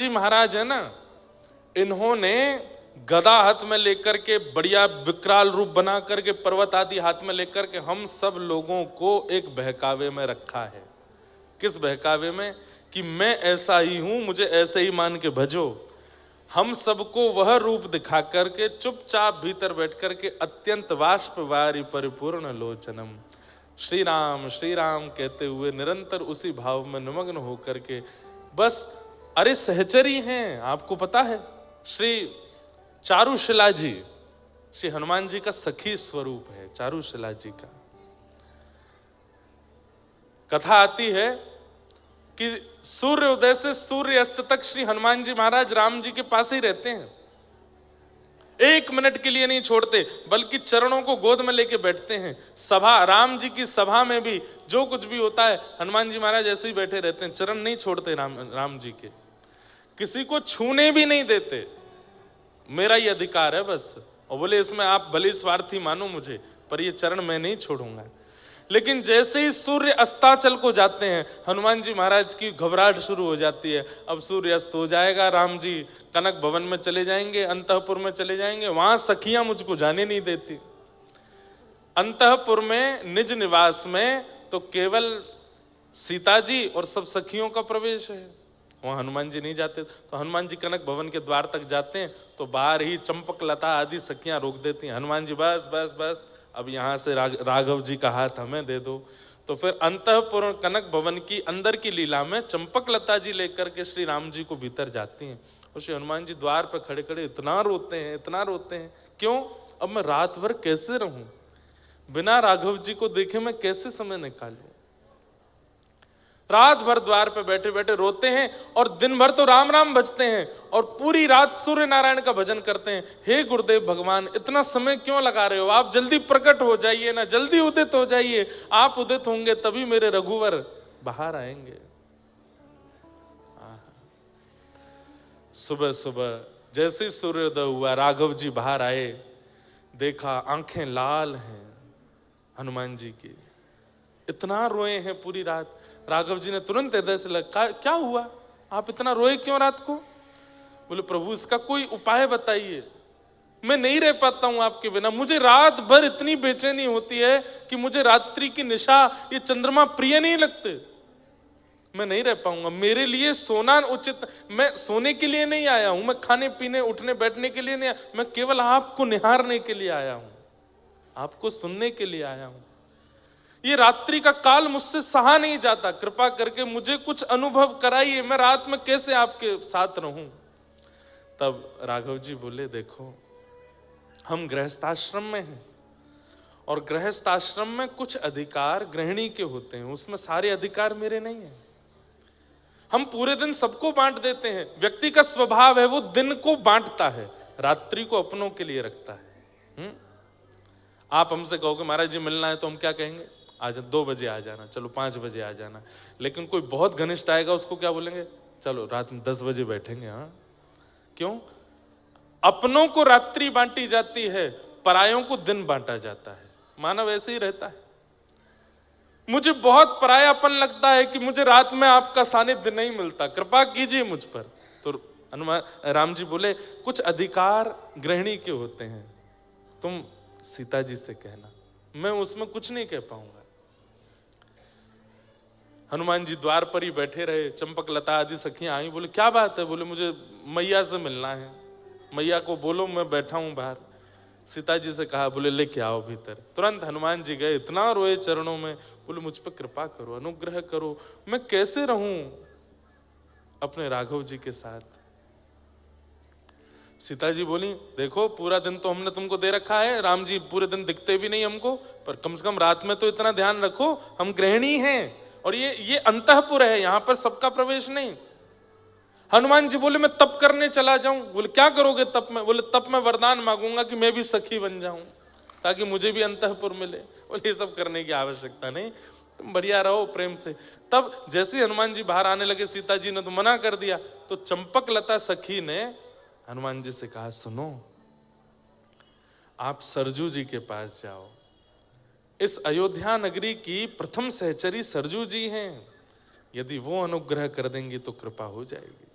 जी महाराज है ना, इन्होंने गदा हाथ में लेकर के बढ़िया विकराल रूप बना करके पर्वत आदि हाथ में लेकर के हम सब लोगों को एक बहकावे में रखा है। किस बहकावे में? कि मैं ऐसा ही हूं, मुझे ऐसे ही मान के भजो। हम सबको वह रूप दिखा करके चुपचाप भीतर बैठ करके अत्यंत वाष्पवारी परिपूर्ण लोचनम श्री राम कहते हुए निरंतर उसी भाव में निमग्न होकर के बस, अरे सहचरी हैं। आपको पता है श्री चारुशिला जी, श्री हनुमान जी का सखी स्वरूप है चारुशिला जी का। कथा आती है कि सूर्य उदय से सूर्य अस्त तक श्री हनुमान जी महाराज राम जी के पास ही रहते हैं, एक मिनट के लिए नहीं छोड़ते, बल्कि चरणों को गोद में लेके बैठते हैं। सभा, राम जी की सभा में भी जो कुछ भी होता है हनुमान जी महाराज ऐसे ही बैठे रहते हैं, चरण नहीं छोड़ते राम जी के, किसी को छूने भी नहीं देते। मेरा ये अधिकार है बस। और बोले इसमें आप भले स्वार्थी मानो मुझे, पर ये चरण मैं नहीं छोड़ूंगा। लेकिन जैसे ही सूर्य अस्ताचल को जाते हैं हनुमान जी महाराज की घबराहट शुरू हो जाती है। अब सूर्य अस्त हो जाएगा, राम जी कनक भवन में चले जाएंगे, अंतःपुर में चले जाएंगे, वहां सखियां मुझको जाने नहीं देती। अंतःपुर में निज निवास में तो केवल सीता जी और सब सखियों का प्रवेश है, वहां हनुमान जी नहीं जाते। तो हनुमान जी कनक भवन के द्वार तक जाते हैं तो बाहर ही चंपक लता आदि सखियां रोक देती हैं। हनुमान जी बस बस बस, अब यहाँ से राघव जी का हाथ हमें दे दो। तो फिर अंतःपुर कनक भवन की अंदर की लीला में चंपक लता जी लेकर के श्री राम जी को भीतर जाती हैं और श्री हनुमान जी द्वार पर खड़े खड़े इतना रोते हैं, इतना रोते हैं। क्यों? अब मैं रात भर कैसे रहूं, बिना राघव जी को देखे मैं कैसे समय निकालूं। रात भर द्वार पे बैठे बैठे रोते हैं और दिन भर तो राम राम बजते हैं और पूरी रात सूर्य नारायण का भजन करते हैं। हे गुरुदेव भगवान, इतना समय क्यों लगा रहे हो? आप जल्दी प्रकट हो जाइए ना, जल्दी उदित हो जाइए। आप उदित होंगे तभी मेरे रघुवर बाहर आएंगे। सुबह सुबह जैसे ही सूर्योदय हुआ राघव जी बाहर आए, देखा आंखें लाल हैं हनुमान जी की, इतना रोए हैं पूरी रात। राघव जी ने तुरंत हृदय से लगा, क्या हुआ, आप इतना रोए क्यों रात को? बोले प्रभु इसका कोई उपाय बताइए, मैं नहीं रह पाता हूं आपके बिना। मुझे रात भर इतनी बेचैनी होती है कि मुझे रात्रि की निशा, ये चंद्रमा प्रिय नहीं लगते, मैं नहीं रह पाऊंगा। मेरे लिए सोना उचित, मैं सोने के लिए नहीं आया हूं, मैं खाने पीने उठने बैठने के लिए नहीं आया, मैं केवल आपको निहारने के लिए आया हूं, आपको सुनने के लिए आया हूं। ये रात्रि का काल मुझसे सहा नहीं जाता, कृपा करके मुझे कुछ अनुभव कराइए, मैं रात में कैसे आपके साथ रहूं। तब राघव जी बोले, देखो हम गृहस्थाश्रम में हैं और गृहस्थाश्रम में कुछ अधिकार गृहिणी के होते हैं, उसमें सारे अधिकार मेरे नहीं हैं। हम पूरे दिन सबको बांट देते हैं, व्यक्ति का स्वभाव है वो दिन को बांटता है, रात्रि को अपनों के लिए रखता है। आप हमसे कहोगे महाराज जी मिलना है तो हम क्या कहेंगे? आज 2 बजे आ जाना, चलो 5 बजे आ जाना। लेकिन कोई बहुत घनिष्ठ आएगा उसको क्या बोलेंगे? चलो रात में 10 बजे बैठेंगे। हाँ, क्यों? अपनों को रात्रि बांटी जाती है, परायों को दिन बांटा जाता है। मानव ऐसे ही रहता है। मुझे बहुत परायापन लगता है कि मुझे रात में आपका सानिध्य नहीं मिलता, कृपा कीजिए मुझ पर। तो हनुमान राम जी बोले, कुछ अधिकार गृहिणी के होते हैं, तुम सीता जी से कहना, मैं उसमें कुछ नहीं कह पाऊंगा। हनुमान जी द्वार पर ही बैठे रहे, चंपक लता आदि सखियां आई, बोले क्या बात है? बोले मुझे मैया से मिलना है, मैया को बोलो मैं बैठा हूं बाहर। सीता जी से कहा, बोले लेके आओ भीतर। तुरंत हनुमान जी गए, इतना रोए चरणों में, बोले मुझ पर कृपा करो, अनुग्रह करो, मैं कैसे रहूं अपने राघव जी के साथ। सीता जी बोली, देखो पूरा दिन तो हमने तुमको दे रखा है, राम जी पूरे दिन दिखते भी नहीं हमको, पर कम से कम रात में तो इतना ध्यान रखो, हम गृहिणी हैं और ये अंतःपुर है, यहां पर सबका प्रवेश नहीं। हनुमान जी बोले मैं तप करने चला जाऊं। बोले क्या करोगे तप में? बोले तप में वरदान मांगूंगा कि मैं भी सखी बन जाऊं ताकि मुझे भी अंतःपुर मिले। बोले ये सब करने की आवश्यकता नहीं, तुम बढ़िया रहो प्रेम से। तब जैसे ही हनुमान जी बाहर आने लगे, सीता जी ने तो मना कर दिया, तो चंपक लता सखी ने हनुमान जी से कहा, सुनो आप सरजू जी के पास जाओ, इस अयोध्या नगरी की प्रथम सहचरी सरजू जी हैं, यदि वो अनुग्रह कर देंगी तो कृपा हो जाएगी।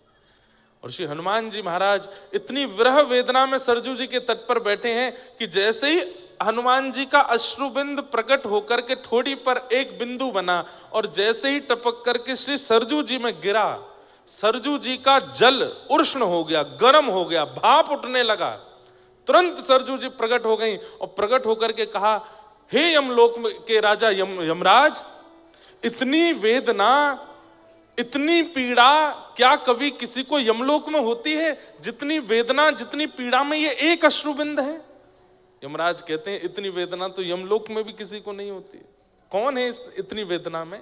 और श्री हनुमान जी महाराज इतनी विरह वेदना में सरजू जी के तट पर बैठे हैं कि जैसे ही हनुमान जी का अश्रुबिंद प्रकट होकर के ठोड़ी पर एक बिंदु बना और जैसे ही टपक करके श्री सरजू जी में गिरा, सरजू जी का जल उष्ण हो गया, गर्म हो गया, भाप उठने लगा। तुरंत सरजू जी प्रकट हो गई और प्रकट होकर के कहा, हे यमलोक के राजा यमराज, इतनी वेदना, इतनी पीड़ा क्या कभी किसी को यमलोक में होती है? जितनी वेदना, जितनी पीड़ा में ये एक अश्रुबिंद है। यमराज कहते हैं, इतनी वेदना तो यमलोक में भी किसी को नहीं होती। कौन है इतनी वेदना में?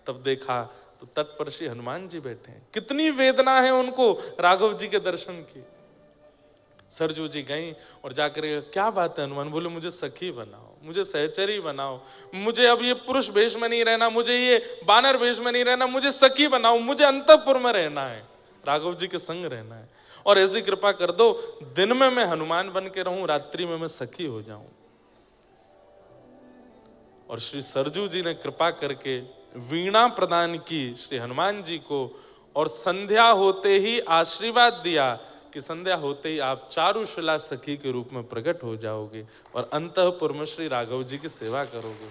तब देखा तो तट पर श्री हनुमान जी बैठे हैं। कितनी वेदना है उनको राघव जी के दर्शन की। सरजू जी गई और जाकर, क्या बात है हनुमान? बोले, मुझे सखी बनाओ, मुझे सहचरी बनाओ, मुझे अब ये पुरुष वेश में नहीं रहना, मुझे ये बानर वेश में नहीं रहना, मुझे सखी बनाओ, मुझे अंतःपुर में रहना है, राघव जी के संग रहना है। और ऐसी कृपा कर दो, दिन में मैं हनुमान बन के रहूं, रात्रि में मैं सखी हो जाऊं। और श्री सरजू जी ने कृपा करके वीणा प्रदान की श्री हनुमान जी को, और संध्या होते ही आशीर्वाद दिया कि संध्या होते ही आप चारुशिला सखी के रूप में प्रकट हो जाओगे और अंतःपुर में श्री राघव जी की सेवा करोगे।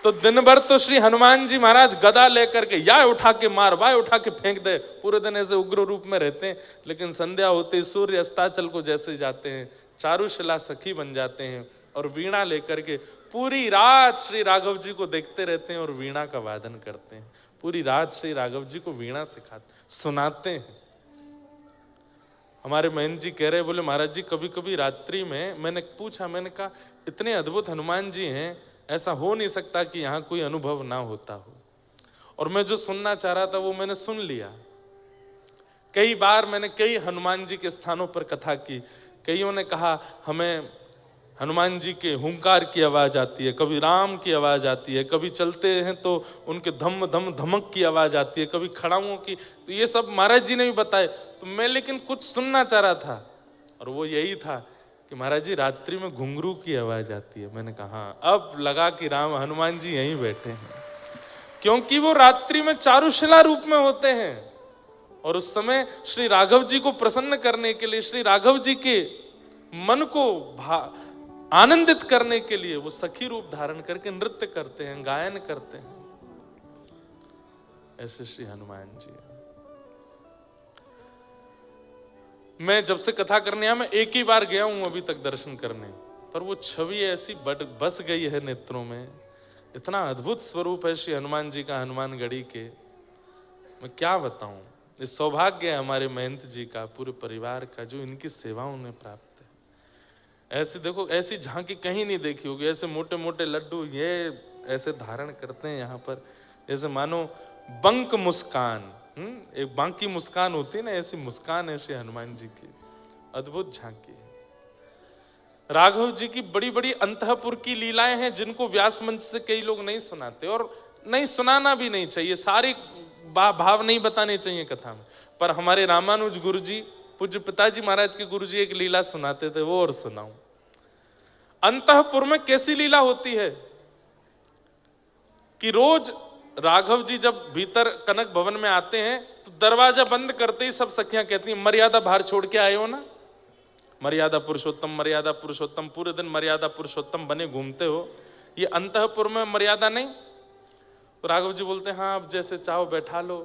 तो दिन भर तो श्री हनुमान जी महाराज गदा लेकर के या उठा के मार, वाय उठा के फेंक दे, पूरे दिन ऐसे उग्र रूप में रहते हैं। लेकिन संध्या होते ही सूर्य अस्ताचल को जैसे जाते हैं, चारुशिला सखी बन जाते हैं और वीणा लेकर के पूरी रात श्री राघव जी को देखते रहते हैं और वीणा का वादन करते हैं। पूरी रात श्री राघव जी को वीणा सिखाते, सुनाते हैं। हमारे महंत जी कह रहे, बोले महाराज जी कभी कभी रात्रि में मैंने पूछा, मैंने कहा इतने अद्भुत हनुमान जी हैं, ऐसा हो नहीं सकता कि यहाँ कोई अनुभव ना होता हो। और मैं जो सुनना चाह रहा था वो मैंने सुन लिया। कई बार मैंने कई हनुमान जी के स्थानों पर कथा की, कईयों ने कहा हमें हनुमान जी के हुंकार की आवाज आती है, कभी राम की आवाज आती है, कभी चलते हैं तो उनके धम धम धमक की आवाज आती है, कभी खड़ाओं की। तो ये सब महाराज जी ने भी बताए। तो मैं लेकिन कुछ सुनना चाह रहा था और वो यही था कि महाराज जी रात्रि में घुंघरू की आवाज आती है। मैंने कहा हाँ, अब लगा कि राम हनुमान जी यहीं बैठे हैं, क्योंकि वो रात्रि में चारुशिला रूप में होते हैं और उस समय श्री राघव जी को प्रसन्न करने के लिए, श्री राघव जी के मन को आनंदित करने के लिए वो सखी रूप धारण करके नृत्य करते हैं, गायन करते हैं। ऐसे श्री हनुमान जी। मैं जब से कथा करने आया, मैं एक ही बार गया हूं अभी तक दर्शन करने, पर वो छवि ऐसी बस गई है नेत्रों में। इतना अद्भुत स्वरूप है श्री हनुमान जी का, हनुमानगढ़ी के, मैं क्या बताऊं। ये सौभाग्य है हमारे महंत जी का, पूरे परिवार का, जो इनकी सेवाओं ने प्राप्त है। ऐसी देखो, ऐसी झांकी कहीं नहीं देखी होगी। ऐसे मोटे मोटे लड्डू ये ऐसे धारण करते हैं यहाँ पर, जैसे मानो बंक मुस्कान, एक बांकी मुस्कान होती है ना, ऐसी मुस्कान है श्री हनुमान जी की। अद्भुत झांकी है। राघव जी की बड़ी बड़ी अंतःपुर की लीलाएं हैं जिनको व्यास मंच से कई लोग नहीं सुनाते, और नहीं सुनाना भी नहीं चाहिए। सारे भाव नहीं बताने चाहिए कथा में। पर हमारे रामानुज गुरु जी, पूज्य पिताजी महाराज के गुरु जी एक लीला सुनाते थे, वो और सुनाऊं। अंतःपुर में कैसी लीला होती है कि रोज राघव जी जब भीतर कनक भवन में आते हैं तो दरवाजा बंद करते ही सब सखियां कहती हैं, मर्यादा बाहर छोड़ के आए हो ना, मर्यादा पुरुषोत्तम, मर्यादा पुरुषोत्तम, पूरे दिन मर्यादा पुरुषोत्तम बने घूमते हो, ये अंतःपुर में मर्यादा नहीं। तो राघव जी बोलते हैं, हाँ अब जैसे चाहो बैठा लो।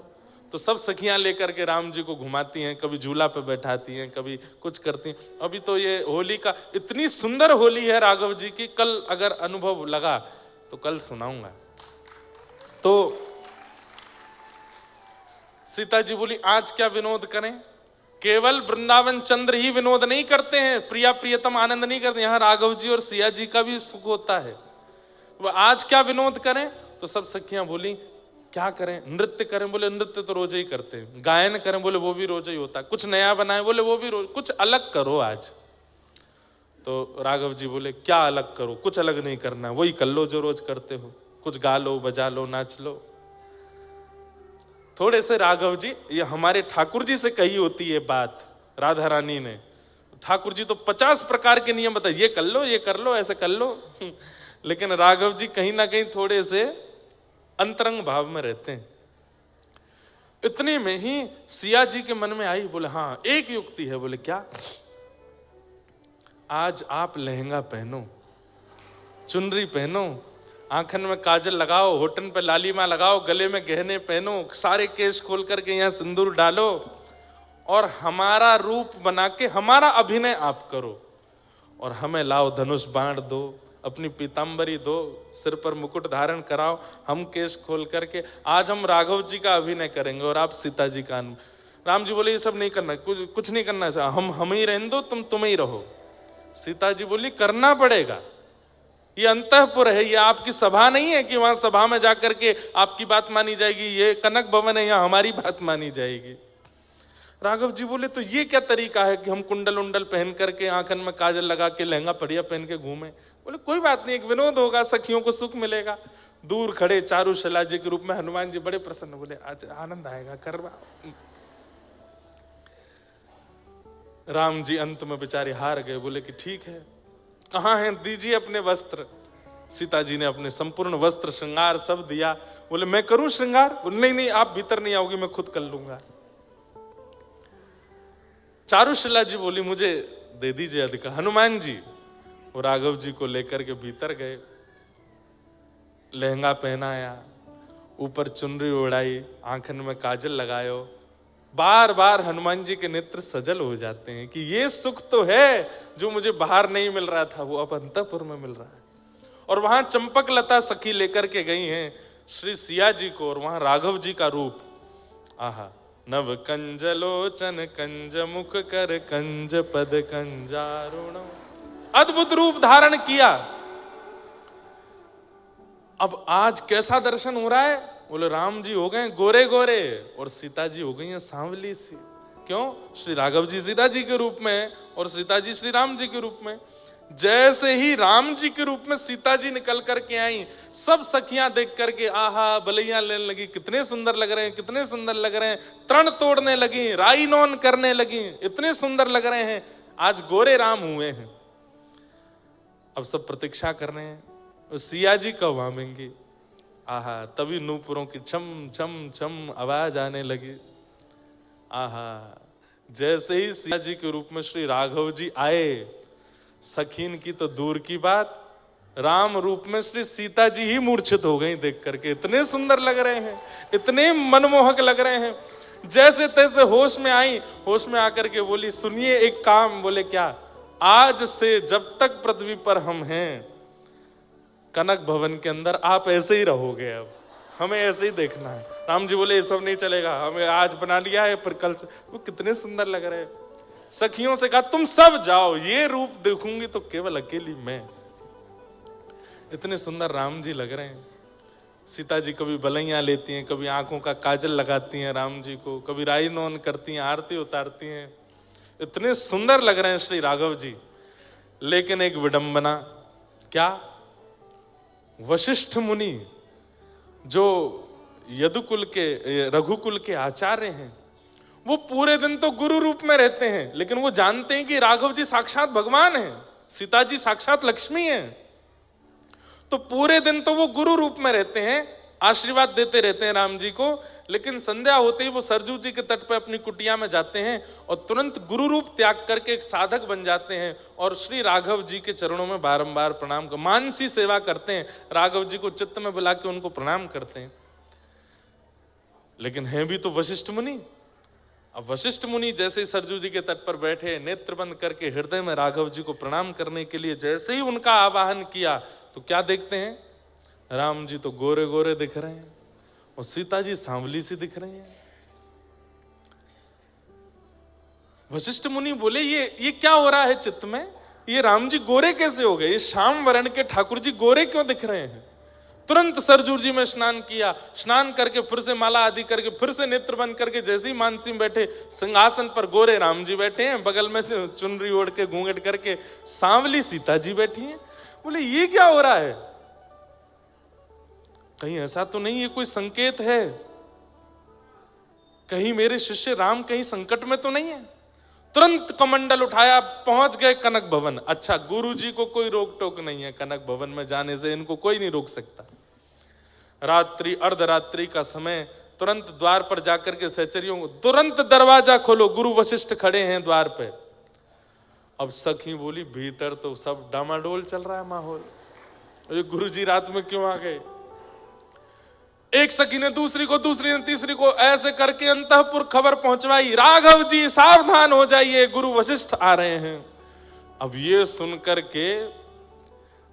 तो सब सखियां लेकर के राम जी को घुमाती हैं, कभी झूला पे बैठाती हैं, कभी कुछ करती हैं। अभी तो ये होली का, इतनी सुंदर होली है राघव जी की, कल अगर अनुभव लगा तो कल सुनाऊंगा। तो सीता जी बोली, आज क्या विनोद करें? केवल वृंदावन चंद्र ही विनोद नहीं करते हैं, प्रिया प्रियतम आनंद नहीं करते, यहाँ राघव जी और सिया जी का भी सुख होता है। वो आज क्या विनोद करें? तो सब सखियां बोली, क्या करें? नृत्य करें? बोले नृत्य तो रोज ही करते हैं। गायन करें? बोले वो भी रोज ही होता है। कुछ नया बनाए? बोले वो भी रोज। कुछ अलग करो आज। तो राघव जी बोले, क्या अलग करो? कुछ अलग नहीं करना, वही कर लो जो रोज करते हो। कुछ गा लो, बजा लो, नाच लो। थोड़े से राघव जी, ये हमारे ठाकुर जी से कही होती है बात राधा रानी ने। ठाकुर जी तो 50 प्रकार के नियम बताए, ये कर लो, ये कर लो, ऐसे कर लो। लेकिन राघव जी कहीं ना कहीं थोड़े से अंतरंग भाव में रहते हैं। इतने में ही सिया जी के मन में आई, बोले हाँ एक युक्ति है। बोले क्या? आज आप लहंगा पहनो, चुनरी पहनो, आंखन में काजल लगाओ, होठन पे लालिमा लगाओ, गले में गहने पहनो, सारे केस खोल करके यहाँ सिंदूर डालो और हमारा रूप बना के हमारा अभिनय आप करो और हमें लाओ धनुष बाण दो, अपनी पीतांबरी दो, सिर पर मुकुट धारण कराओ, हम केस खोल करके आज हम राघव जी का अभिनय करेंगे और आप सीता जी का। राम जी बोले ये सब नहीं करना, कुछ नहीं करना, हम ही रहने दो, तुम ही रहो। सीता जी बोली करना पड़ेगा, ये अंतःपुर है, ये आपकी सभा नहीं है कि वहां सभा में जाकर के आपकी बात मानी जाएगी, ये कनक भवन है, यहाँ हमारी बात मानी जाएगी। राघव जी बोले तो ये क्या तरीका है कि हम कुंडल उंडल पहन करके, आंखन में काजल लगा के, लहंगा बढ़िया पहन के घूमे? बोले कोई बात नहीं, एक विनोद होगा, सखियों को सुख मिलेगा। दूर खड़े चारुशिला जी के रूप में हनुमान जी बड़े प्रसन्न, बोले आज आनंद आएगा, करवा। राम जी अंत में बेचारे हार गए, बोले कि ठीक है, कहाँ हैं, दीजिए अपने वस्त्र। सीता जी ने अपने संपूर्ण वस्त्र श्रृंगार सब दिया। बोले मैं करूं श्रृंगार? बोले नहीं नहीं, आप भीतर नहीं आओगी, मैं खुद कर लूंगा। चारुशिला जी बोली मुझे दे दीजिए अधिकार। हनुमान जी वो राघव जी को लेकर के भीतर गए, लहंगा पहनाया, ऊपर चुनरी ओढ़ाई, आंखन में काजल लगायो। बार बार हनुमान जी के नेत्र सजल हो जाते हैं कि ये सुख तो है जो मुझे बाहर नहीं मिल रहा था, वो अब अंतःपुर में मिल रहा है। और वहां चंपक लता सखी लेकर के गई हैं श्री सिया जी को, और वहां राघव जी का रूप, आहा, नव कंज लोचन कंज मुख कर कंज पद कंजारुण, अद्भुत रूप धारण किया। अब आज कैसा दर्शन हो रहा है? बोले राम जी हो गए गोरे गोरे और सीता जी हो गई हैं सांवली सी। क्यों? श्री राघव जी सीता जी के रूप में और सीता जी श्री राम जी के रूप में। जैसे ही राम जी के रूप में सीता जी निकल करके आई, सब सखियां देख करके आहा बलैया लेने लगी, कितने सुंदर लग रहे हैं, कितने सुंदर लग रहे हैं, तरण तोड़ने लगी, राई नौन करने लगी, इतने सुंदर लग रहे हैं, आज गोरे राम हुए हैं। अब सब प्रतीक्षा कर रहे हैं सिया जी कब आवेंगे। आहा, तभी नूपुरों की छम छम छम आवाज आने लगी। आहा, जैसे ही सिया जी के रूप में श्री राघव जी आए, सखीन की तो दूर की बात, राम रूप में श्री सीता जी ही मूर्छित हो गई देख करके। इतने सुंदर लग रहे हैं, इतने मनमोहक लग रहे हैं। जैसे तैसे होश में आई, होश में आकर के बोली सुनिए एक काम। बोले क्या? आज से जब तक पृथ्वी पर हम हैं कनक भवन के अंदर, आप ऐसे ही रहोगे, अब हमें ऐसे ही देखना है। राम जी बोले ये सब नहीं चलेगा, हमें आज बना लिया है, फिर कल से। वो कितने सुंदर लग रहे हैं। सखियों से कहा तुम सब जाओ, ये रूप देखूंगी तो केवल अकेली मैं। इतने सुंदर राम जी लग रहे हैं। सीता जी कभी बलैयां लेती हैं, कभी आंखों का काजल लगाती हैं राम जी को, कभी राई नौन करती हैं, आरती उतारती हैं। इतने सुंदर लग रहे हैं श्री राघव जी। लेकिन एक विडंबना, क्या? वशिष्ठ मुनि जो यदुकुल के, रघुकुल के आचार्य हैं, वो पूरे दिन तो गुरु रूप में रहते हैं, लेकिन वो जानते हैं कि राघव जी साक्षात भगवान हैं, सीता जी साक्षात लक्ष्मी हैं। तो पूरे दिन तो वो गुरु रूप में रहते हैं, आशीर्वाद देते रहते हैं राम जी को। लेकिन संध्या होते ही वो सरजू जी के तट पर अपनी कुटिया में जाते हैं और तुरंत गुरु रूप त्याग करके एक साधक बन जाते हैं और श्री राघव जी के चरणों में बारंबार प्रणाम कर, मानसी सेवा करते हैं। राघव जी को चित्त में बुला के उनको प्रणाम करते हैं। लेकिन हैं भी तो वशिष्ठ मुनि। अब वशिष्ठ मुनि जैसे ही सरजू जी के तट पर बैठे, नेत्र बंद करके हृदय में राघव जी को प्रणाम करने के लिए जैसे ही उनका आवाहन किया, तो क्या देखते हैं? राम जी तो गोरे गोरे दिख रहे हैं और सीता जी सांवली सी दिख रही हैं। वशिष्ठ मुनि बोले ये क्या हो रहा है चित्त में? ये राम जी गोरे कैसे हो गए? ये श्याम वर्ण के ठाकुर जी गोरे क्यों दिख रहे हैं? तुरंत सरजू जी में स्नान किया, स्नान करके फिर से माला आदि करके फिर से नेत्र बंद करके जैसे ही मानसी में बैठे, सिंहासन पर गोरे राम जी बैठे हैं, बगल में चुनरी ओढ़ के घूंघट करके सांवली सीता जी बैठी हैं। बोले ये क्या हो रहा है? कहीं ऐसा तो नहीं, ये कोई संकेत है? कहीं मेरे शिष्य राम कहीं संकट में तो नहीं है? तुरंत कमंडल उठाया, पहुंच गए कनक भवन। अच्छा, गुरु जी को कोई रोक टोक नहीं है कनक भवन में जाने से, इनको कोई नहीं रोक सकता। रात्रि अर्धरात्रि का समय, तुरंत द्वार पर जाकर के सहचरियों को, तुरंत दरवाजा खोलो, गुरु वशिष्ठ खड़े हैं द्वार पे। अब सखी बोली भीतर तो सब डामाडोल चल रहा है माहौल, ये गुरु जी रात में क्यों आ गए। एक सखी ने दूसरी को, दूसरी ने तीसरी को, ऐसे करके अंतःपुर खबर पहुंचवाई, राघव जी सावधान हो जाइए, गुरु वशिष्ठ आ रहे हैं। अब ये सुनकर के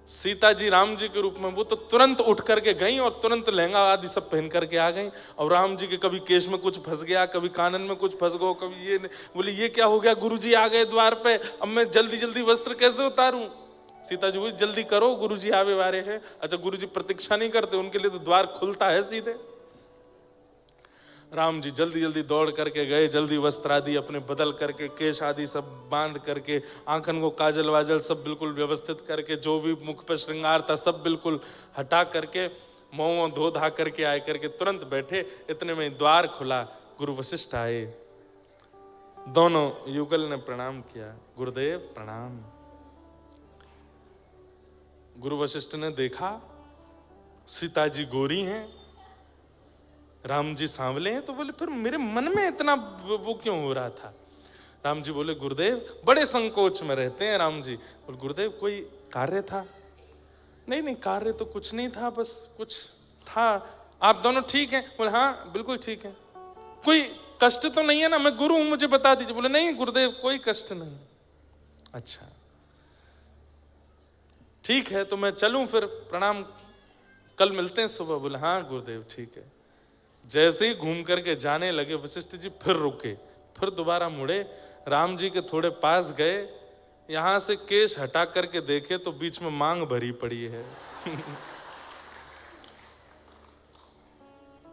सीता जी राम जी के रूप में वो तो तुरंत उठ करके गई और तुरंत लहंगा आदि सब पहन करके आ गई। और राम जी के कभी केश में कुछ फंस गया, कभी कानन में कुछ फंस गया, कभी ये बोले ये क्या हो गया, गुरुजी आ गए द्वार पे, अब मैं जल्दी जल्दी वस्त्र कैसे उतारूं। सीता जी बोली जल्दी करो, गुरुजी आवे वारे हैं। अच्छा, गुरुजी प्रतीक्षा नहीं करते, उनके लिए तो द्वार खुलता है सीधे। राम जी जल्दी जल्दी दौड़ करके गए, जल्दी वस्त्र आदि अपने बदल करके, केश आदि सब बांध करके, आंखन को काजल वाजल सब बिल्कुल व्यवस्थित करके, जो भी मुख पर श्रृंगार था सब बिल्कुल हटा करके, मुंह धो धा करके आए करके तुरंत बैठे। इतने में द्वार खुला, गुरु वशिष्ठ आए। दोनों युगल ने प्रणाम किया, गुरुदेव प्रणाम। गुरु वशिष्ठ ने देखा सीता जी गोरी हैं, राम जी सांवले हैं, तो बोले फिर मेरे मन में इतना वो क्यों हो रहा था। राम जी बोले गुरुदेव बड़े संकोच में रहते हैं राम जी। बोले गुरुदेव कोई कार्य था। नहीं नहीं कार्य तो कुछ नहीं था, बस कुछ था। आप दोनों ठीक हैं। बोले हाँ बिल्कुल ठीक है। कोई कष्ट तो नहीं है ना, मैं गुरु हूं मुझे बता दीजिए। बोले नहीं गुरुदेव कोई कष्ट नहीं। अच्छा ठीक है तो मैं चलूं फिर, प्रणाम, कल मिलते हैं सुबह। बोले हाँ गुरुदेव ठीक है। जैसे ही घूम करके जाने लगे वशिष्ठ जी फिर रुके, फिर दोबारा मुड़े, राम जी के थोड़े पास गए, यहां से केश हटा करके देखे तो बीच में मांग भरी पड़ी है।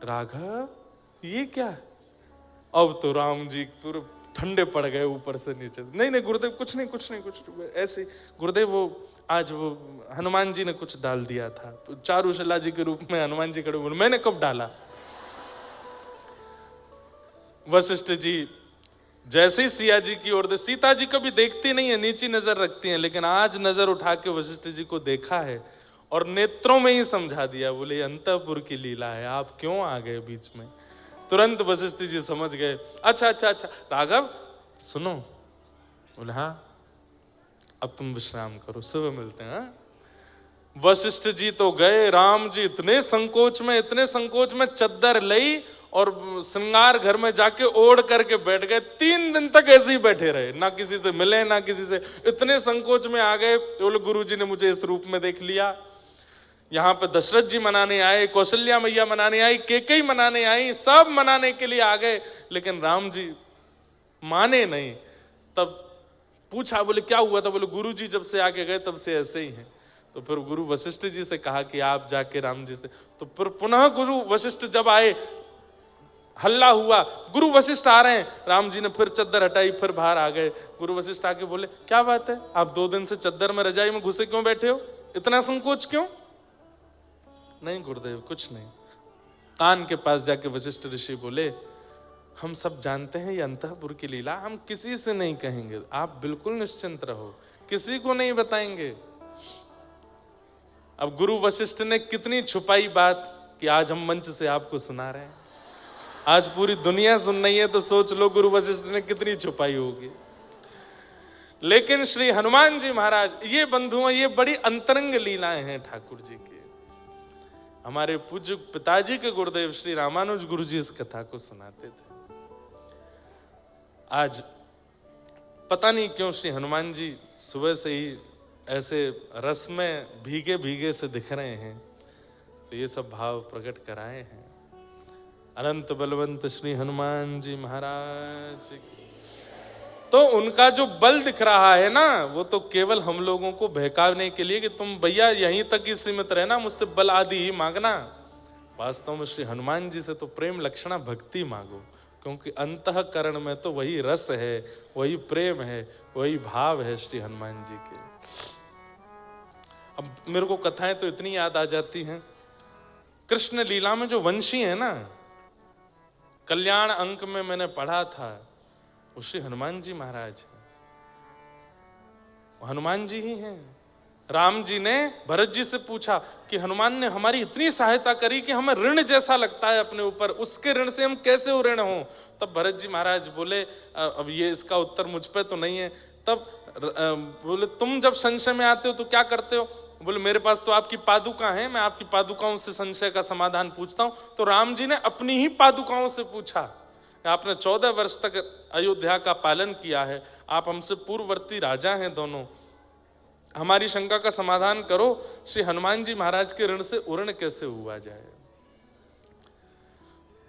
राघव ये क्या। अब तो राम जी पूरे ठंडे पड़ गए ऊपर से नीचे। नहीं नहीं गुरुदेव कुछ नहीं कुछ नहीं कुछ ऐसे। गुरुदेव वो आज वो हनुमान जी ने कुछ डाल दिया था, चारुशिला जी के रूप में हनुमान जी खड़े, मैंने कब डाला। वशिष्ठ जी जैसे ही सिया जी की ओर, सीता जी कभी देखती नहीं है, नीची नजर रखती हैं, लेकिन आज नजर उठा के वशिष्ठ जी को देखा है और नेत्रों में ही समझा दिया। बोले अंतःपुर की लीला है, आप क्यों आ गए बीच में। तुरंत वशिष्ठ जी समझ गए। अच्छा अच्छा अच्छा राघव सुनो। बोले हाँ अब तुम विश्राम करो, सुबह मिलते हैं। वशिष्ठ जी तो गए, राम जी इतने संकोच में चद्दर लई और श्रृंगार घर में जाके ओढ़ करके बैठ गए। 3 दिन तक ऐसे ही बैठे रहे, ना किसी से मिले ना किसी से, इतने संकोच में आ गए। बोले गुरु जी ने मुझे इस रूप में देख लिया। यहाँ पे दशरथ जी मनाने आए, कौशल्या मैया मनाने आई, केकई मनाने आई, सब मनाने के लिए आ गए, लेकिन राम जी माने नहीं। तब पूछा, बोले क्या हुआ था। बोले गुरु जी जब से आके गए तब से ऐसे ही हैं। तो फिर गुरु वशिष्ठ जी से कहा कि आप जाके राम जी से, तो फिर पुनः गुरु वशिष्ठ जब आए, हल्ला हुआ गुरु वशिष्ठ आ रहे हैं। राम जी ने फिर चद्दर हटाई, फिर बाहर आ गए। गुरु वशिष्ठ आके बोले क्या बात है, आप 2 दिन से चद्दर में रजाई में घुसे क्यों बैठे हो, इतना संकोच क्यों। नहीं गुरुदेव कुछ नहीं। कान के पास जाके वशिष्ठ ऋषि बोले हम सब जानते हैं ये अंतःपुर की लीला, हम किसी से नहीं कहेंगे, आप बिल्कुल निश्चिंत रहो, किसी को नहीं बताएंगे। अब गुरु वशिष्ठ ने कितनी छुपाई बात कि आज हम मंच से आपको सुना रहे हैं, आज पूरी दुनिया सुन रही है, तो सोच लो गुरु वशिष्ठ ने कितनी छुपाई होगी। लेकिन श्री हनुमान जी महाराज, ये बंधुओं ये बड़ी अंतरंग लीलाएं हैं ठाकुर जी की। हमारे पूज्य पिताजी के गुरुदेव श्री रामानुज गुरु जी इस कथा को सुनाते थे। आज पता नहीं क्यों श्री हनुमान जी सुबह से ही ऐसे रस में भीगे भीगे से दिख रहे हैं, तो ये सब भाव प्रकट कराए हैं। अनंत बलवंत श्री हनुमान जी महाराज की। तो उनका जो बल दिख रहा है ना, वो तो केवल हम लोगों को बहकाने के लिए कि तुम भैया यहीं तक ही सीमित रहना, मुझसे बल आदि ही मांगना। वास्तव में श्री हनुमान जी से तो प्रेम लक्षणा भक्ति मांगो, क्योंकि अंतःकरण में तो वही रस है, वही प्रेम है, वही भाव है श्री हनुमान जी के। अब मेरे को कथाएं तो इतनी याद आ जाती हैं। कृष्ण लीला में जो वंशी है ना, कल्याण अंक में मैंने पढ़ा था, वो श्री हनुमान जी महाराज हैं, हनुमान जी ही हैं। राम जी ने भरत जी से पूछा कि हनुमान ने हमारी इतनी सहायता करी कि हमें ऋण जैसा लगता है अपने ऊपर, उसके ऋण से हम कैसे ऋण हों। तब भरत जी महाराज बोले, अब ये इसका उत्तर मुझ पे तो नहीं है। तब बोले, तुम जब संशय में आते हो तो क्या करते हो? बोले, मेरे पास तो आपकी पादुका है, मैं आपकी पादुकाओं से संशय का समाधान पूछता हूं। तो राम जी ने अपनी ही पादुकाओं से पूछा। आपने 14 वर्ष तक अयोध्या का पालन किया है, आप हमसे पूर्ववर्ती राजा हैं दोनों, हमारी शंका का समाधान करो, श्री हनुमान जी महाराज के ऋण से ऋण कैसे हुआ जाए।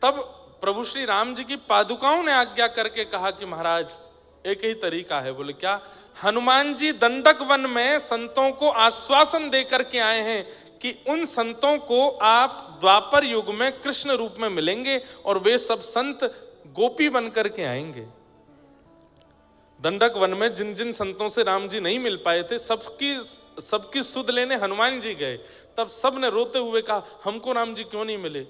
तब प्रभु श्री राम जी की पादुकाओं ने आज्ञा करके कहा कि महाराज एक ही तरीका है। बोले, क्या? हनुमान जी दंडक वन में संतों को आश्वासन दे करके आए हैं कि उन संतों को आप द्वापर युग में कृष्ण रूप में मिलेंगे और वे सब संत गोपी बन करके आएंगे। दंडक वन में जिन जिन संतों से राम जी नहीं मिल पाए थे, सबकी सुध लेने हनुमान जी गए। तब सब ने रोते हुए कहा, हमको राम जी क्यों नहीं मिले?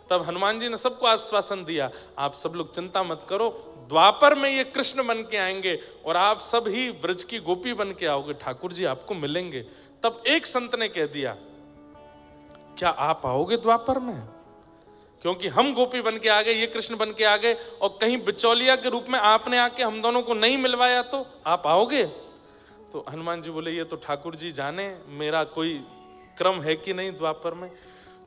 तब हनुमान जी ने सबको आश्वासन दिया, आप सब लोग चिंता मत करो, द्वापर में ये कृष्ण बन के आएंगे और आप सब ही ब्रज की गोपी बन के आओगे, ठाकुर जी आपको मिलेंगे। तब एक संत ने कह दिया, क्या आप आओगे द्वापर में? क्योंकि हम गोपी बन के आ गए, ये कृष्ण बन के आ गए, और कहीं बिचौलिया के रूप में आपने आके हम दोनों को नहीं मिलवाया तो आप आओगे? तो हनुमान जी बोले, ये तो ठाकुर जी जाने, मेरा कोई क्रम है कि नहीं द्वापर में।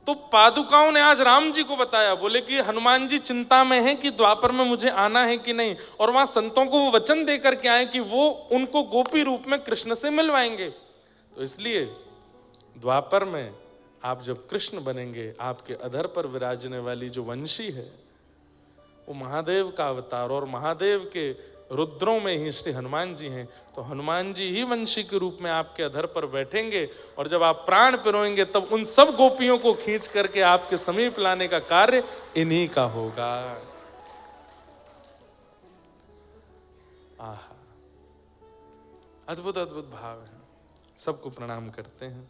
तो पादुकाओं ने आज राम जी को बताया, बोले कि हनुमान जी चिंता में हैं कि द्वापर में मुझे आना है कि नहीं, और वहां संतों को वो वचन दे करके आए कि वो उनको गोपी रूप में कृष्ण से मिलवाएंगे। तो इसलिए द्वापर में आप जब कृष्ण बनेंगे, आपके अधर पर विराजने वाली जो वंशी है वो महादेव का अवतार, और महादेव के रुद्रों में ही श्री हनुमान जी हैं। तो हनुमान जी ही वंशी के रूप में आपके अधर पर बैठेंगे, और जब आप प्राण पिरोएंगे तब उन सब गोपियों को खींच करके आपके समीप लाने का कार्य इन्हीं का होगा। आहा, अद्भुत अद्भुत भाव है। सबको प्रणाम करते हैं।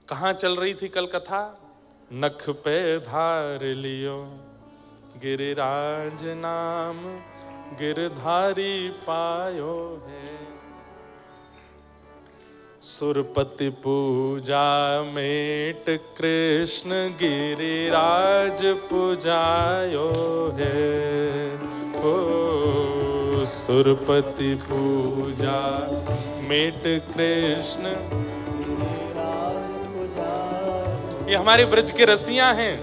कहां चल रही थी कल कथा? नख पे धार लियो गिरिराज नाम, गिरधारी पायो है। सुरपति पूजा मेट कृष्ण, गिरिराज पूजायो है। ओ सुरपति पूजा मेट कृष्ण, ये हमारे ब्रज के रसियां हैं।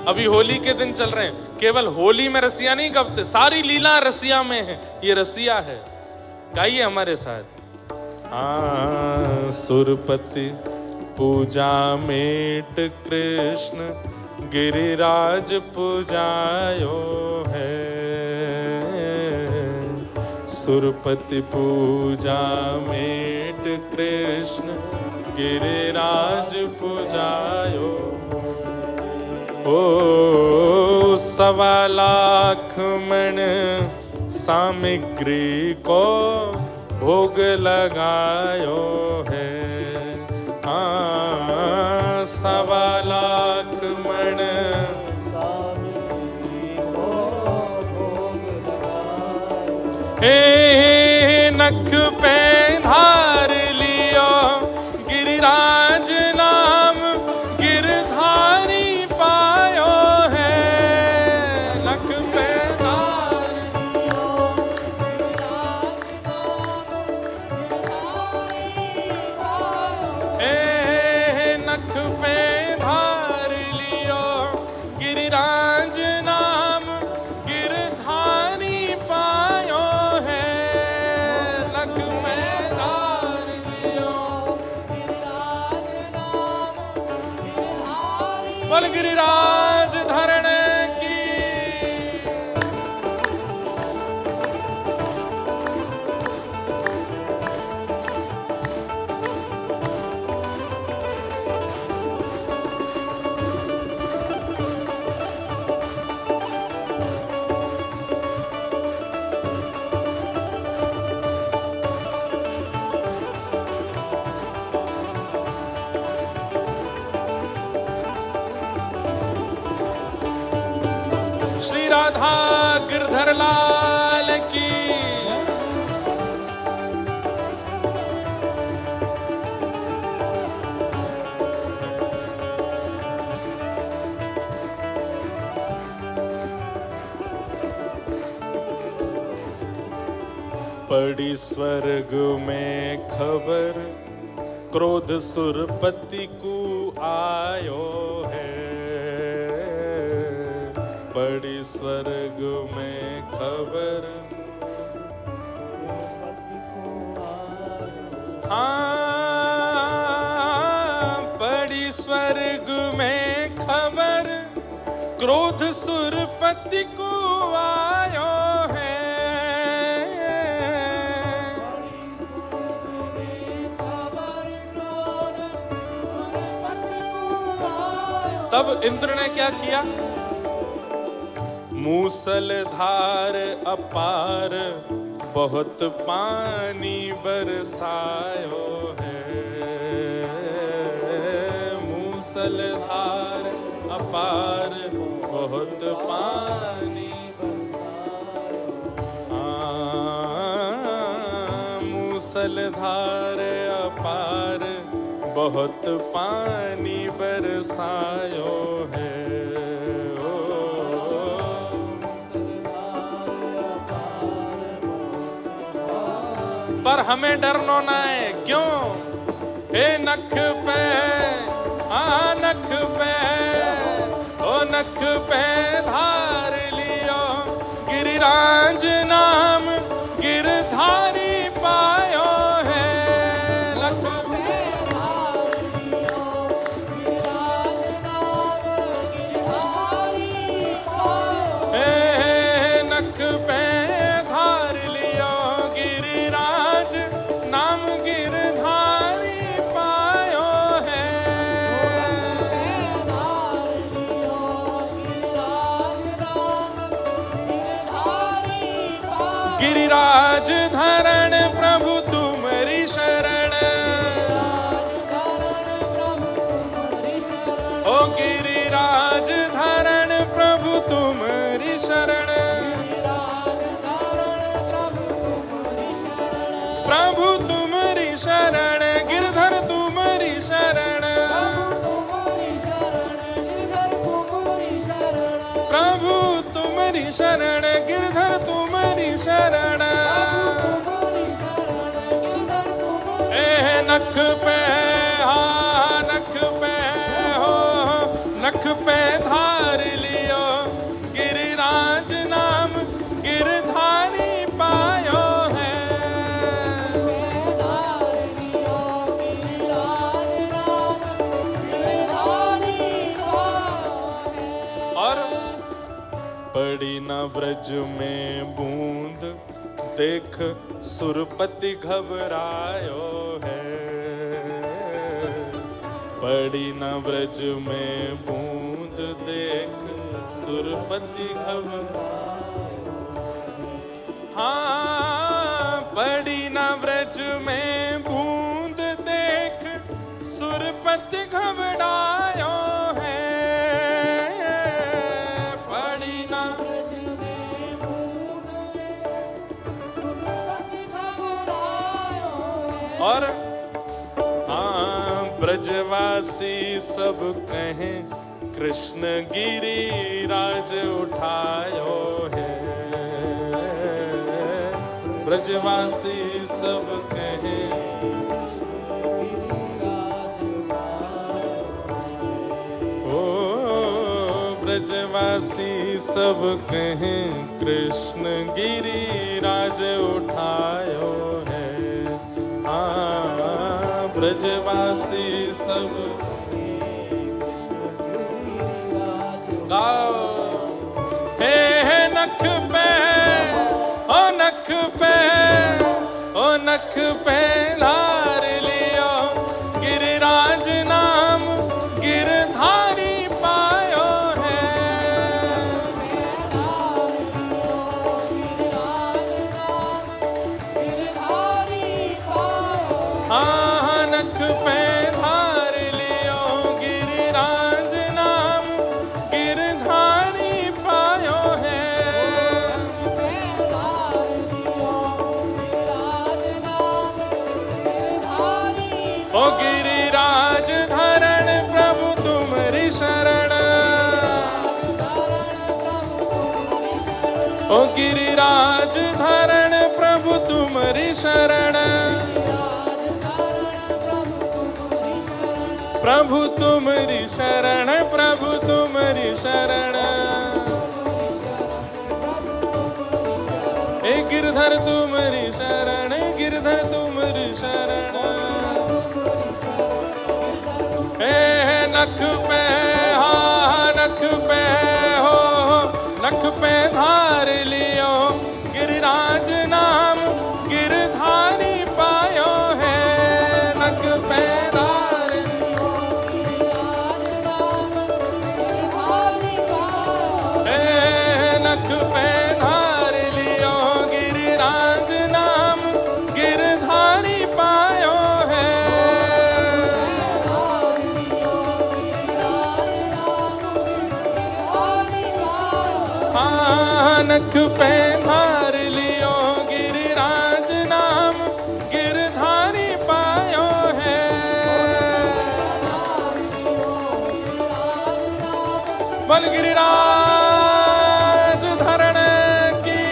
अभी होली के दिन चल रहे हैं, केवल होली में रसिया नहीं गवते, सारी लीला रसिया में है। ये रसिया है, गाइए हमारे साथ। सुरपति पूजा मेट कृष्ण, गिरिराज पूजायो है। सुरपति पूजा मेट कृष्ण, गिरिराज पूजायो। ओ 1.25 लाख मण सामग्री को भोग लगायो है। 1.25 लाख मण सामग्री को भोग लगायो। हे नख पे धार लियो गिरिराज नाम, गिरधारी पायो है। नख पे धार लियो गिरिराज नाम, गिरधारी पायो। नख पे धार लियो गिरिराज नाम, गिरधारी पायो है। नख पे धार लियो बोल गिरिराज धरने की। श्री राधा गिरधर लाल की। पड़ी स्वर्ग में खबर, क्रोध सुरपति को आयो है। पड़ी स्वर्ग में खबर, हाँ, पड़ी स्वर्ग में खबर, क्रोध सुरपति को आयो है। तब इंद्र ने क्या किया? मूसलधार अपार बहुत पानी बरसायो है। मूसलधार अपार बहुत पानी मूसलधार अपार बहुत पानी बरसायो है। पर हमें डरना ना है, क्यों? हे नख पे, नख पे, ओ नख पे धार लियो, गिरिराज नाम गिरधारी पायो है। नख पे धार लियो, गिरिराज नाम गिरधारी पायो है। नख पे धार लियो, गिरिराज नाम गिरधारी पायो है। गिरिराज धरण प्रभु तुम्हारी शरण, ओ गिरिराज धरण प्रभु तुम्हारी शरण। प्रभु तुम्हारी शरण, गिरधर तुम्हारी शरण। प्रभु तुम्हारी शरण, गिरधर तुम्हारी शरण। नख पे, नख पे हो, नख पे धार लियो, गिरिराज नाम गिरधारी पायो है। और पड़ी न व्रज में बूंद, देख सुरपति घबरायो है। पड़ी न व्रज में बूंद, देख सुरपति घबरायो। हाँ, पड़ी न व्रज में बूंद, देख सुरपति घबरायो है। पड़ी न व्रज में बूंद, सुरपति घबरायो है। और ब्रजवासी सब कहें कृष्ण गिरिराज उठायो है। ब्रजवासी सब कहें, ओ ब्रजवासी सब कहें कृष्ण गिरिराज उठायो है। ब्रजवासी सब गाओ, हे नख पे, ओ नख पे, ओ नख पे धार लियो, गिरिराज नाम गिरधारी पायो है। हाँ, नख पे धार लियो, गिरिराज नाम गिरधारी पायो है। ओ गिरिराज धरण प्रभु तुम्हारी शरण, ओ गिरिराज धरण प्रभु तुम्हारी शरण, प्रभु तुम्हारी शरण, प्रभु तुम्हारी शरण। हे गिरधर तुम्हारी शरण, गिरधर तुम्हारी शरण। हे नख पे, हाँ नख पे हो, नख पे धार लियो, गिरिराज नाम गिरधारी पायो है। नख पे धार लियो, हे नख पे धार लियो, गिरिराज नाम गिरधारी पायो है। नख पे धार लियो, गिरिराज नाम गिरधारी पायो है। बल गिरिराज धरण की,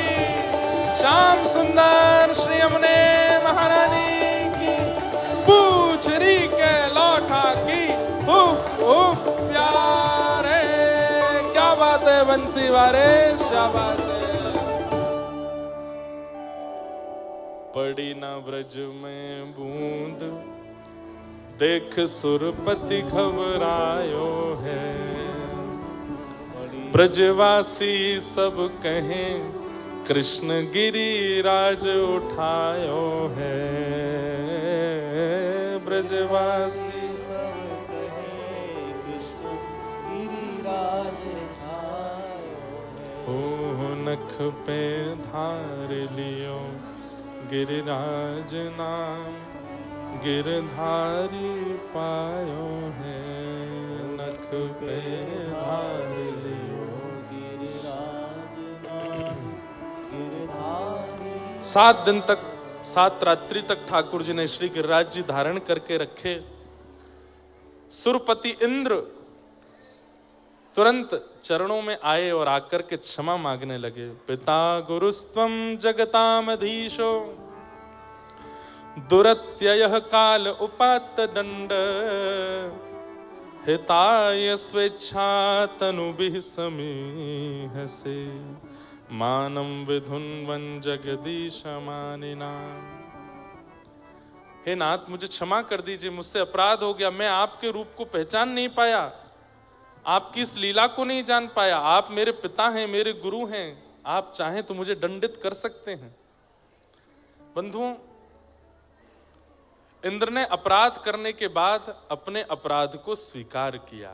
श्याम सुंदर श्री यमुने महारानी की, पूछरी के लौटा की, प्यारे। क्या बात है बंसी वारे, शाबाश है। पड़ी ना ब्रज में बूंद, देख सुरपति घबरायो है। ब्रजवासी सब कहें, कृष्ण गिरिराज उठायो है। ब्रजवासी सब कहें, कृष्ण गिरिराज उठायो है। ओ नख पे धार लियो, गिरिराज नाम गिरधारी पायो है। नख पे धार लियो, गिरिराज नाम गिरधारी। 7 दिन तक, 7 रात्रि तक ठाकुर जी ने श्री गिरिराज जी धारण करके रखे। सुरपति इंद्र तुरंत चरणों में आए और आकर के क्षमा मांगने लगे। पिता गुरुस्त्वं जगतामधीशो, दुरत्ययः काल उपात्त दंड, हिताय स्वेच्छा तनुभिः समीहसे, मानं विधुन्वन् जगदीश मानिना। हे नाथ, मुझे क्षमा कर दीजिए, मुझसे अपराध हो गया। मैं आपके रूप को पहचान नहीं पाया, आपकी इस लीला को नहीं जान पाया। आप मेरे पिता हैं, मेरे गुरु हैं, आप चाहें तो मुझे दंडित कर सकते हैं। बंधुओं, इंद्र ने अपराध करने के बाद अपने अपराध को स्वीकार किया।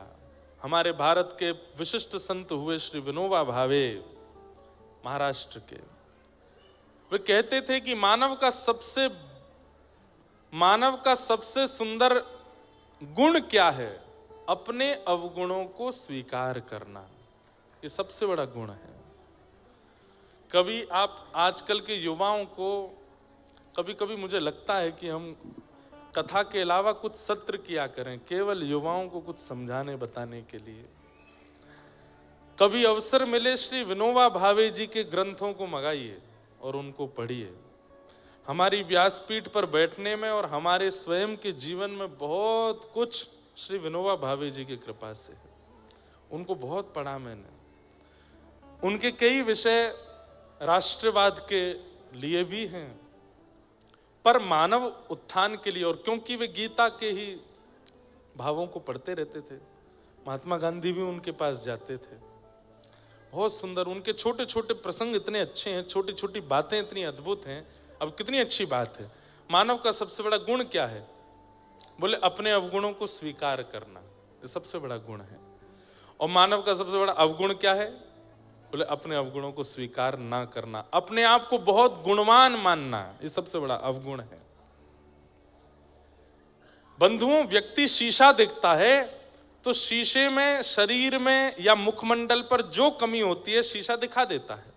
हमारे भारत के विशिष्ट संत हुए श्री विनोबा भावे, महाराष्ट्र के, वे कहते थे कि मानव का सबसे सुंदर गुण क्या है? अपने अवगुणों को स्वीकार करना। ये सबसे बड़ा गुण है। कभी आप आजकल के युवाओं को, कभी मुझे लगता है कि हम कथा के अलावा कुछ सत्र किया करें, केवल युवाओं को कुछ समझाने बताने के लिए। कभी अवसर मिले, श्री विनोबा भावे जी के ग्रंथों को मंगाइए और उनको पढ़िए। हमारी व्यासपीठ पर बैठने में और हमारे स्वयं के जीवन में बहुत कुछ श्री विनोबा भावे जी की कृपा से है। उनको बहुत पढ़ा मैंने। उनके कई विषय राष्ट्रवाद के लिए भी हैं, पर मानव उत्थान के लिए, और क्योंकि वे गीता के ही भावों को पढ़ते रहते थे। महात्मा गांधी भी उनके पास जाते थे। बहुत सुंदर उनके छोटे छोटे प्रसंग इतने अच्छे हैं, छोटी छोटी बातें इतनी अद्भुत हैं। अब कितनी अच्छी बात है। मानव का सबसे बड़ा गुण क्या है? बोले अपने अवगुणों को स्वीकार करना, ये सबसे बड़ा गुण है। और मानव का सबसे बड़ा अवगुण क्या है? बोले अपने अवगुणों को स्वीकार ना करना, अपने आप को बहुत गुणवान मानना, ये सबसे बड़ा अवगुण है। बंधुओं, व्यक्ति शीशा देखता है तो शीशे में, शरीर में या मुखमंडल पर जो कमी होती है शीशा दिखा देता है,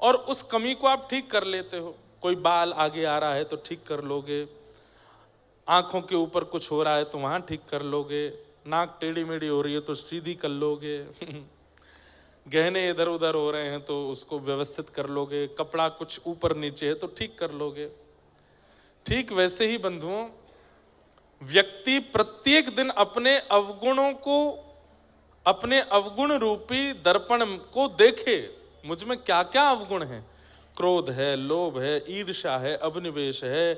और उस कमी को आप ठीक कर लेते हो। कोई बाल आगे आ रहा है तो ठीक कर लोगे, आंखों के ऊपर कुछ हो रहा है तो वहां ठीक कर लोगे, नाक टेढ़ी मेढ़ी हो रही है तो सीधी कर लोगे, गहने इधर उधर हो रहे हैं तो उसको व्यवस्थित कर लोगे, कपड़ा कुछ ऊपर नीचे है तो ठीक कर लोगे। ठीक वैसे ही बंधुओं, व्यक्ति प्रत्येक दिन अपने अवगुणों को, अपने अवगुण रूपी दर्पण को देखे। मुझ में क्या क्या अवगुण हैं? क्रोध है, लोभ है, ईर्ष्या है, अभिनिवेश है,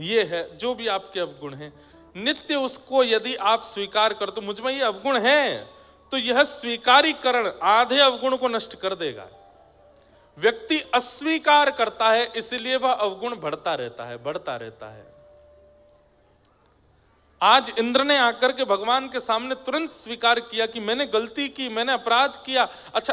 ये है, जो भी आपके अवगुण हैं, नित्य उसको यदि आप स्वीकार कर, तो मुझ में ये अवगुण है, तो यह स्वीकारीकरण आधे अवगुण को नष्ट कर देगा। व्यक्ति अस्वीकार करता है, इसलिए वह अवगुण बढ़ता रहता है, बढ़ता रहता है। आज इंद्र ने आकर के भगवान के सामने तुरंत स्वीकार किया कि मैंने गलती की, मैंने अपराध किया। अच्छा,